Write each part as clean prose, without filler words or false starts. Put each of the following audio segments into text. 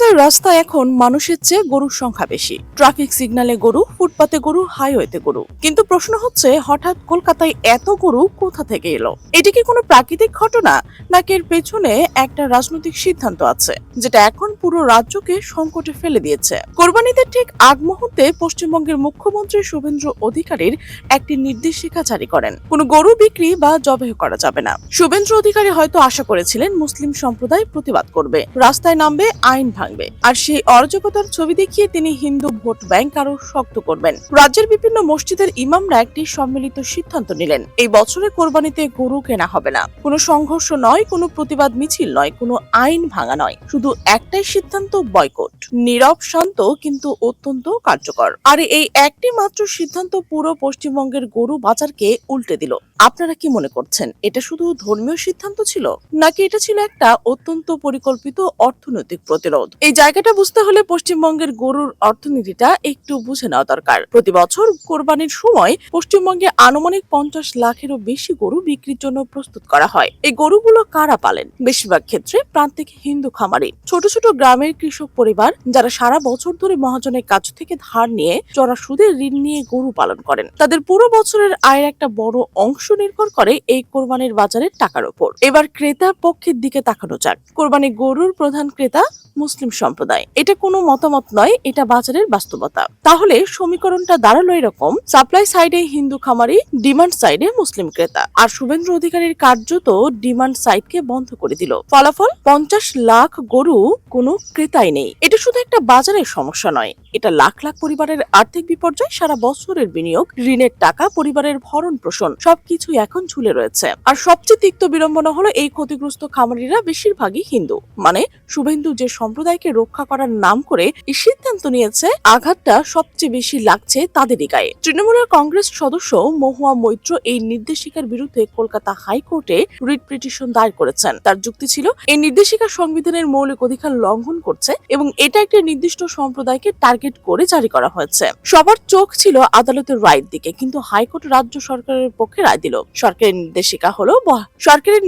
কলকাতার রাস্তায় এখন মানুষের চেয়ে গরুর সংখ্যা বেশি। ট্রাফিক সিগন্যালে গরু, ফুটপাতে গরু, হাইওয়েতে গরু। কিন্তু প্রশ্ন হচ্ছে, হঠাৎ কলকাতায় এত গরু কোথা থেকে এলো? এটি কি কোনো প্রাকৃতিক ঘটনা, নাকি এর পেছনে একটা রাজনৈতিক সিদ্ধান্ত আছে, যেটা এখন পুরো রাজ্যকে সংকটে ফেলে দিয়েছে? কোরবানিদের ঠিক আগ মুহূর্তে পশ্চিমবঙ্গের মুখ্যমন্ত্রী শুভেন্দু অধিকারীর একটি নির্দেশিকা জারি করেন, কোনো গরু বিক্রি বা জবাই করা যাবে না। শুভেন্দু অধিকারী হয়তো আশা করেছিলেন মুসলিম সম্প্রদায় প্রতিবাদ করবে, রাস্তায় নামবে, আইন ভাঙবে, আর সেই অরাজকতার ছবি দেখিয়ে তিনি হিন্দু ভোট ব্যাংক আরো শক্ত করবেন। রাজ্যের বিভিন্ন মসজিদের ইমামরা একটি সম্মিলিত সিদ্ধান্ত নিলেন, এই বছরে কোরবানিতে গরু কেনা হবে না। কোনো সংঘর্ষ নয়, কোনো প্রতিবাদ মিছিল নয়, কোনো আইন ভাঙা নয়, শুধু একটাই সিদ্ধান্ত, বয়কট। নীরব, শান্ত, কিন্তু অত্যন্ত কার্যকর। আর এই একটি মাত্র সিদ্ধান্ত পুরো পশ্চিমবঙ্গের গরু বাজারকে উল্টে দিল। আপনারা কি মনে করছেন, এটা শুধু ধর্মীয় সিদ্ধান্ত ছিল, নাকি এটা ছিল একটা অত্যন্ত পরিকল্পিত অর্থনৈতিক প্রতিরোধ? এই জায়গাটা বুঝতে হলে পশ্চিমবঙ্গের গরুর অর্থনীতিটা একটু বুঝে নেওয়া দরকার। প্রতি বছর কোরবানির সময় পশ্চিমবঙ্গে আনুমানিক 50 লাখেরও বেশি গরু বিক্রির জন্য প্রস্তুত করা হয়। এই গরুগুলো কারা পালেন? বেশিরভাগ ক্ষেত্রে প্রান্তিক হিন্দু খামারি, ছোট ছোট গ্রামের কৃষক পরিবার, যারা সারা বছর ধরে মহাজনের কাছ থেকে ধার নিয়ে, চড়া সুদে ঋণ নিয়ে গরু পালন করেন। তাদের পুরো বছরের আয়ের একটা বড় অংশ নির্ভর করে এই কোরবানির বাজারের টাকার উপর। এবার ক্রেতার পক্ষের দিকে তাকানো যাক। কোরবানি গরুর প্রধান ক্রেতা মুসলিম সম্প্রদায়। এটা কোনো মতামত নয়, এটা বাজারের বাস্তবতা। তাহলে সমীকরণটা দাঁড়ালো এরকম: সাপ্লাই সাইডে হিন্দু খামারি, ডিমান্ড সাইডে মুসলিম ক্রেতা। আর শুভেন্দু অধিকারীর কার্যত ডিমান্ড সাইডকে বন্ধ করে দিল। ফলাফল, 50 লাখ গরু, কোনো ক্রেতাই নেই। এটা শুধু একটা বাজারের সমস্যা নয়, এটা লাখ লাখ পরিবারের আর্থিক বিপর্যয়, সারা বছরের বিনিয়োগ, ঋণের টাকা, পরিবারের ভরণ পোষণ, সবকিছু এখন ঝুলে রয়েছে। আর সবচেয়ে তিক্ত বিড়ম্বনা হলো, এই ক্ষতিগ্রস্ত খামারিরা বেশিরভাগই হিন্দু। মানে শুভেন্দু যে সম্প্রদায়কে রক্ষা করার নাম করে এই সিদ্ধান্ত নিয়েছে, আঘাতটা সবচেয়ে বেশি লাগছে তাদেরই গায়ে। তৃণমূলের কংগ্রেস সদস্য মহুয়া মৈত্র এই নির্দেশিকার বিরুদ্ধে কলকাতা হাইকোর্টে রিট পিটিশন দায়ের করেছেন। তার যুক্তি ছিল, এই নির্দেশিকা সংবিধানের মৌলিক অধিকার লঙ্ঘন করছে এবং এটা একটি নির্দিষ্ট সম্প্রদায়কে টার্গেট করে জারি করা হয়েছে। সবার চোখ ছিল আদালতের রায়ের দিকে, কিন্তু হাইকোর্ট রাজ্য সরকারের পক্ষে রায় দিল। সরকারের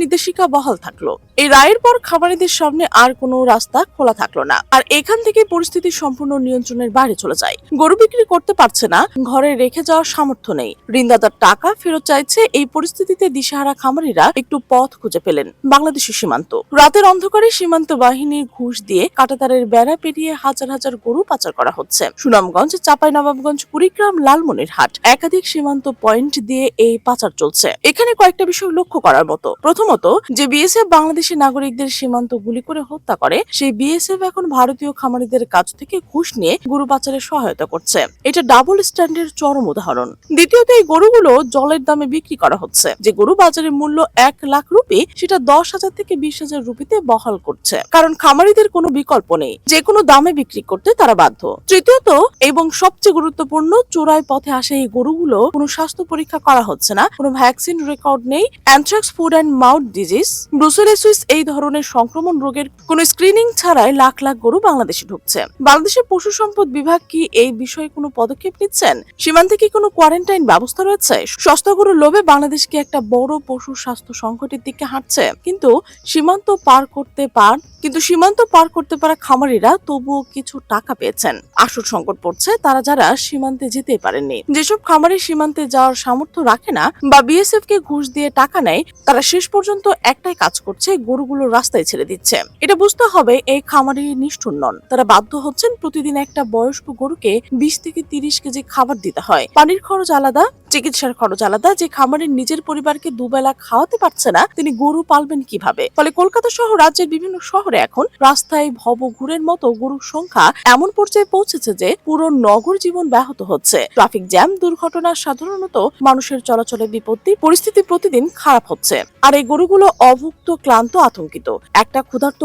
নির্দেশিকা বহাল থাকলো। এই রায়ের পর খামারিদের সামনে আর কোনো রাস্তা খোলা থাকলো না। আর এখান থেকে পরিস্থিতি সম্পূর্ণ নিয়ন্ত্রণের বাইরে চলে যায়। গরু বিক্রি করতে পারছে না, ঘরে রেখে যাওয়ার সামর্থ্য নেই, ঋণদাতার টাকা ফেরত চাইছে। এই পরিস্থিতিতে দিশেহারা খামারিরা একটু পথ খুঁজে পেলেন বাংলাদেশের সীমান্ত। রাতের অন্ধকারে সীমান্ত বাহিনীর ঘুষ দিয়ে কাঁটাতারের বেড়া পেরিয়ে হাজার হাজার গরু পাচার করা হচ্ছে। সুনামগঞ্জ, চাঁপাইনবাবগঞ্জ, কুড়িগ্রাম, লালমনিরহাট, একাধিক সীমান্ত পয়েন্ট দিয়ে এই পাচার চলছে। এখানে কয়েকটা বিষয় লক্ষ্য করার মতো। প্রথমত, যে বিএসএফ বাংলাদেশি নাগরিকদের সীমান্ত গুলি করে হত্যা করে, সেই বিএসএফ এখন ভারতীয় খামারিদের কাছ থেকে ঘুষ নিয়ে গরু পাচারে সহায়তা করছে। এটা ডাবল স্ট্যান্ডার্ডের চরম উদাহরণ। দ্বিতীয়ত, এই গরুগুলো জলের দামে বিক্রি করা হচ্ছে। যে গরু বাজারের মূল্য 1 লাখ রুপি, সেটা 10,000 থেকে 20,000 রুপিতে বহাল করছে, কারণ খামারিদের কোনো বিকল্প নেই, যে কোনো দামে বিক্রি করতে তারা বাধ্য। তৃতীয়ত, এবং সবচেয়ে গুরুত্বপূর্ণ, চোরাই পথে আসে এই গরুগুলো কোনো স্বাস্থ্য পরীক্ষা করা হচ্ছে না, কোনো ভ্যাকসিন রেকর্ড নেই। Anthrax, foot and mouth disease, brucellosis, এই ধরনের সংক্রমণ রোগের কোনো স্ক্রিনিং ছাড়াই লাখ লাখ গরু বাংলাদেশে ঢুকছে। বাংলাদেশের পশু সম্পদ বিভাগ কি এই বিষয়ে কোনো পদক্ষেপ নিচ্ছেন? সীমান্তে কি কোনো কোয়ারেন্টাইন ব্যবস্থা রয়েছে? সস্তা গরুর লোভে বাংলাদেশ কি একটা বড় পশু স্বাস্থ্য সংকটের দিকে হাঁটছে? কিন্তু সীমান্ত পার করতে পারা খামারিরা তবুও কিছু টাকা পেয়েছেন। আসল সংকট পড়ছে তারা যারা সীমান্তে যেতে পারেননি। যেসব খামারি সীমান্তে যাওয়ার সামর্থ্য রাখে না বা বিএসএফ কে ঘুষ দিয়ে টাকা নেয়, তারা শেষ পর্যন্ত একটাই কাজ করছে, গরুগুলো রাস্তায় ছেড়ে দিচ্ছে। এটা বুঝতে হবে, এই খামারি নিষ্ঠুর নন। তারা বাধ্য হচ্ছেন প্রতিদিন একটা বয়স্ক গরুকে 20 থেকে 30 কেজি খাবার দিতে হয়। পানির খরচ আলাদা, চিকিৎসার খরচ আলাদা। যে খামারের নিজের পরিবারকে দুবেলা খাওয়াতে পারছে না, তিনি গরু পালবেন কিভাবে? ফলে কলকাতা সহ রাজ্যের বিভিন্ন শহরে এখন রাস্তায় ভবঘুরের মতো গরুর সংখ্যা এমন পর্যায়ে পৌঁছেছে যে পুরো নগর জীবন ব্যাহত হচ্ছে। ট্রাফিক জ্যাম, দুর্ঘটনা, সাধারণত মানুষের চলাচলে বিপত্তি, পরিস্থিতি প্রতিদিন খারাপ হচ্ছে। আর এই গরুগুলো অভুক্ত, ক্লান্ত, আতঙ্কিত। একটা ক্ষুধার্ত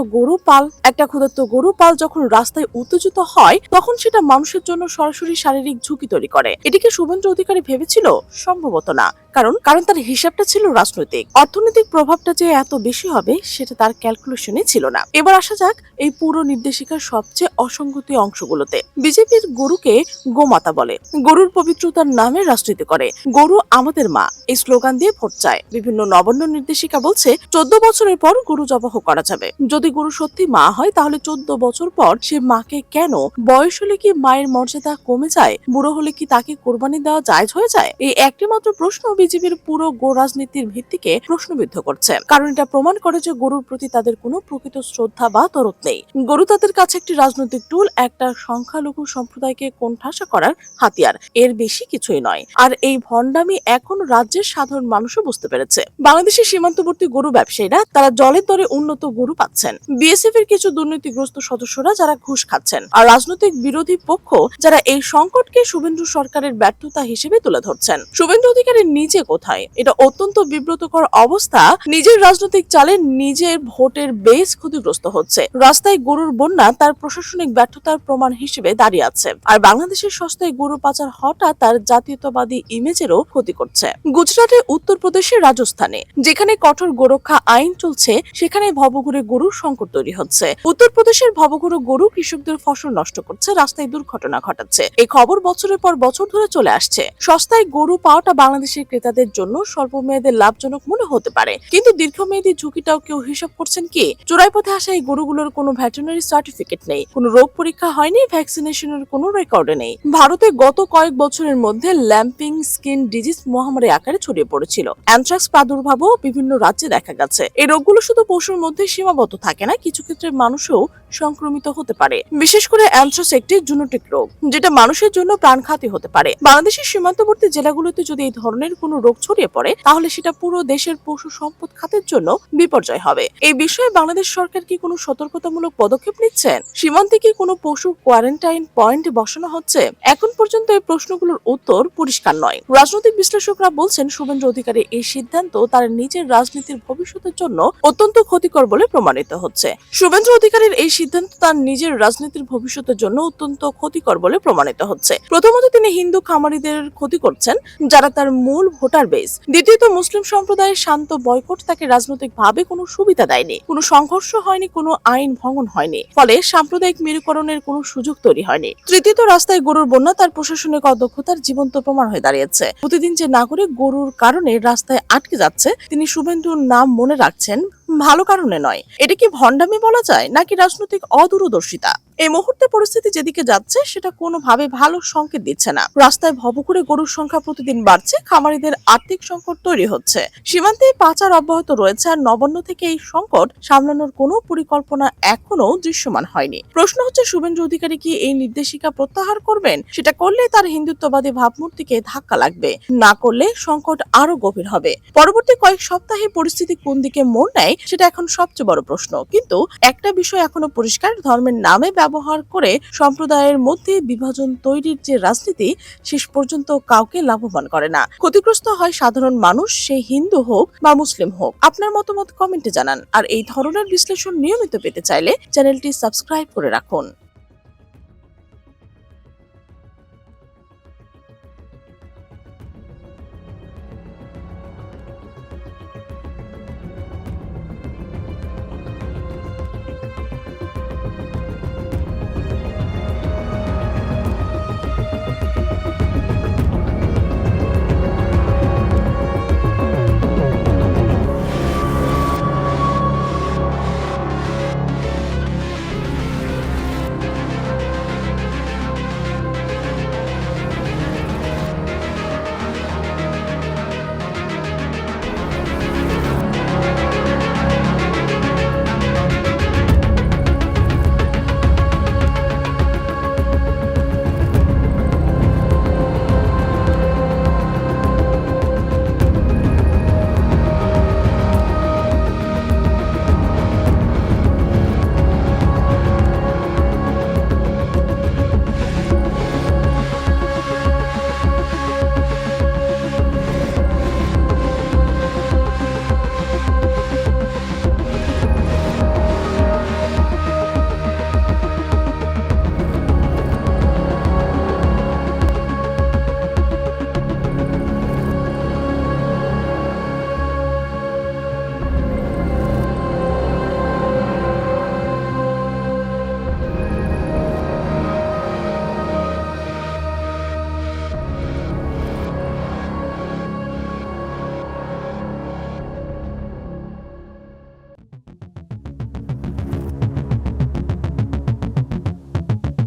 গরু পাল যখন রাস্তায় উত্তেজিত হয়, তখন সেটা মানুষের জন্য সরাসরি শারীরিক ঝুঁকি তৈরি করে। এটিকে শুভেন্দু অধিকারী ভেবেছিল? সম্ভবত না, কারণ তার হিসাবটা ছিল রাজনৈতিক। অর্থনৈতিক প্রভাবটা যে এত বেশি হবে, সেটা তার ক্যালকুলেশনে ছিল না। এবার আসা যাক এই পুরো নির্দেশিকার সবচেয়ে অসঙ্গতি অংশগুলোতে। বিজেপির গরুকে গোমাতা বলে, গরুর পবিত্রতার নামে রাজনীতি করে, গরু আমাদের মা এই স্লোগান দিয়ে ভোট চায়। বিভিন্ন নবান্ন নির্দেশিকা বলছে 14 বছরের পর গরু জবাহ করা যাবে। যদি গরু সত্যি মা হয়, তাহলে 14 বছর পর সে মাকে কেন, বয়স হলে কি মায়ের মর্যাদা কমে যায়, বুড়ো হলে কি তাকে কোরবানি দেওয়া জায়েজ হয়ে যায়? এই একটি মাত্র প্রশ্ন বিজেপির পুরো গো রাজনীতির ভিত্তিকে প্রশ্নবিদ্ধ করছে, কারণ এটা প্রমাণ করে যে গরুর প্রতি তাদের কোনো প্রকৃত শ্রদ্ধা বা দরদ নেই। গরু তাদের কাছে একটি রাজনৈতিক টুল, একটা সংখ্যালঘু সম্প্রদায়কে কোণঠাসা করার হাতিয়ার, এর বেশি কিছুই নয়। আর এই ভণ্ডামি এখন রাজ্যের সাধারণ মানুষও বুঝতে পেরেছে। বাংলাদেশের সীমান্তবর্তী গরু ব্যবসায়ীরা তারা জলের দরে উন্নত গরু পাচ্ছেন, বিএসএফ এর কিছু দুর্নীতিগ্রস্ত সদস্যরা যারা ঘুষ খাচ্ছেন, আর রাজনৈতিক বিরোধী পক্ষ যারা এই সংকটকে শুভেন্দু সরকারের ব্যর্থতা হিসেবে তুলে ধরছেন। শুভেন্দু অধিকারী নিজে কোথায়? এটা অত্যন্ত বিব্রতকর অবস্থা। নিজের রাজনৈতিক চালে নিজের ভোটের বেস ক্ষতিগ্রস্ত হচ্ছে। রাস্তায় গরুর বন্যা তার প্রশাসনিক ব্যর্থতার প্রমাণ হিসেবে দাঁড়িয়ে আছে। আর বাংলাদেশের সস্তায় গরু পাচার হঠাৎ তার জাতীয়তাবাদী ইমেজেরও ক্ষতি করছে। গুজরাটে, উত্তরপ্রদেশে, রাজস্থানে যেখানে কঠোর গোরক্ষা আইন চলছে, সেখানে ভবঘুরে গরুর সংকট তৈরি হচ্ছে। উত্তরপ্রদেশের ভবঘুরে গরু কৃষকদের ফসল নষ্ট করছে, রাস্তায় দুর্ঘটনা ঘটাচ্ছে। এই খবর বছরের পর বছর ধরে চলে আসছে। সস্তায় গরু পাওয়াটা বাংলাদেশের ক্রেতাদের জন্য স্বল্পমেয়াদে লাভজনক মনে হতে পারে, কিন্তু দীর্ঘমেয়াদী ঝুঁকিটাও কেউ হিসাব করছেন কি? চোরাই পথে আসা এই গরুগুলোর কোনো ভেটেরিনারি সার্টিফিকেট নেই, কোনো রোগ পরীক্ষা হয়নি, ভ্যাকসিনেশনের কোনো রেকর্ডে নেই। ভারতে গত কয়েক বছরের মধ্যে ল্যাম্পিং স্কিন ডিজিজ মহামারী আকারে ছড়িয়ে পড়েছিল। অ্যানথ্রাক্স প্রাদুর্ভাবও বিভিন্ন রাজ্যে দেখা গেছে। এই রোগগুলো শুধু পশুর মধ্যে সীমাবদ্ধ থাকে না, কিছু ক্ষেত্রে মানুষও সংক্রমিত হতে পারে। বিশেষ করে অ্যানথ্রাক্স একটি জুনোটিক রোগ, যেটা মানুষের জন্য প্রাণঘাতী হতে পারে। বাংলাদেশের সীমান্তবর্তী জেলাগুলোতে যদি এই ধরনের কোনো রোগ ছড়িয়ে পড়ে, তাহলে সেটা পুরো দেশের পশু সম্পদ খাতের জন্য বিপর্যয় হবে। এই বিষয়ে বাংলাদেশ সরকার কি কোনো সতর্কতামূলক পদক্ষেপ নিচ্ছেন? সীমান্তে কি কোনো পশু কোয়ারেন্টাইন পয়েন্ট বসানো হচ্ছে? এখন পর্যন্ত এই প্রশ্নগুলোর উত্তর পরিষ্কার নয়। রাজনৈতিক বিশ্লেষকরা বলছেন শুভেন্দু অধিকারীর এই সিদ্ধান্ত তার নিজের রাজনীতির ভবিষ্যতের জন্য অত্যন্ত ক্ষতিকর বলে প্রমাণিত হচ্ছে। শুভেন্দু অধিকারীর এই সিদ্ধান্ত তার নিজের রাজনীতির ভবিষ্যতের জন্য অত্যন্ত ক্ষতিকর বলে প্রমাণিত হচ্ছে। প্রথমত, তিনি হিন্দু খামারিদের ক্ষতি করছেন, যারা তার মূল ভোটার বেস। দ্বিতীয়ত, মুসলিম সম্প্রদায়ের শান্ত বয়কট তাকে রাজনৈতিকভাবে কোনো সুবিধা দেয়নি, কোনো সংঘর্ষ হয়নি, কোনো আইন ভঙ্গন হয়নি, ফলে সাম্প্রদায়িক মেরুকরণের কোনো সুযোগ তৈরি হয়নি। তৃতীয়ত, রাস্তায় গরুর বন্যা তার প্রশাসনিক অদক্ষতার জীবন্ত প্রমাণ হয়ে দাঁড়িয়েছে। প্রতিদিন যে নাগরিক গরুর কারণে রাস্তায় আটকে যাচ্ছে, তিনি শুভেন্দুর নাম মনে রাখছেন ভালো কারণে নয়। এটা কি ভণ্ডামি বলা যায়, নাকি রাজনৈতিক অদূরদর্শিতা? এই মুহূর্তে পরিস্থিতি যেদিকে যাচ্ছে, সেটা কোনোভাবে ভালো সংকেত দিচ্ছে না। রাস্তায় ভবঘুরে গরুর সংখ্যা প্রতিদিন বাড়ছে, খামারিদের আর্থিক সংকট তৈরি হচ্ছে, সীমান্তে পাচার অব্যাহত রয়েছে, আর নবান্ন থেকে এই সংকট সামলানোর কোনো পরিকল্পনা এখনো দৃশ্যমান হয়নি। প্রশ্ন হচ্ছে, শুভেন্দু অধিকারী কি এই নির্দেশিকা প্রত্যাহার করবেন? সেটা করলে তার হিন্দুত্ববাদী ভাবমূর্তিকে ধাক্কা লাগবে, না করলে সংকট আরো গভীর হবে। পরবর্তী কয়েক সপ্তাহে পরিস্থিতি কোন দিকে মোড় নেয়, সেটা এখন সবচেয়ে বড় প্রশ্ন। কিন্তু একটা বিষয় এখনো পরিষ্কার, ধর্মের নামে ব্যবহার করে সম্প্রদায়ের মধ্যে বিভাজন তৈরির যে রাজনীতি, শেষ পর্যন্ত কাউকে লাভবান করে না। ক্ষতিগ্রস্ত হয় সাধারণ মানুষ, সে হিন্দু হোক বা মুসলিম হোক। আপনার মতামত কমেন্টে জানান। আর এই ধরনের বিশ্লেষণ নিয়মিত পেতে চাইলে চ্যানেলটি সাবস্ক্রাইব করে রাখুন।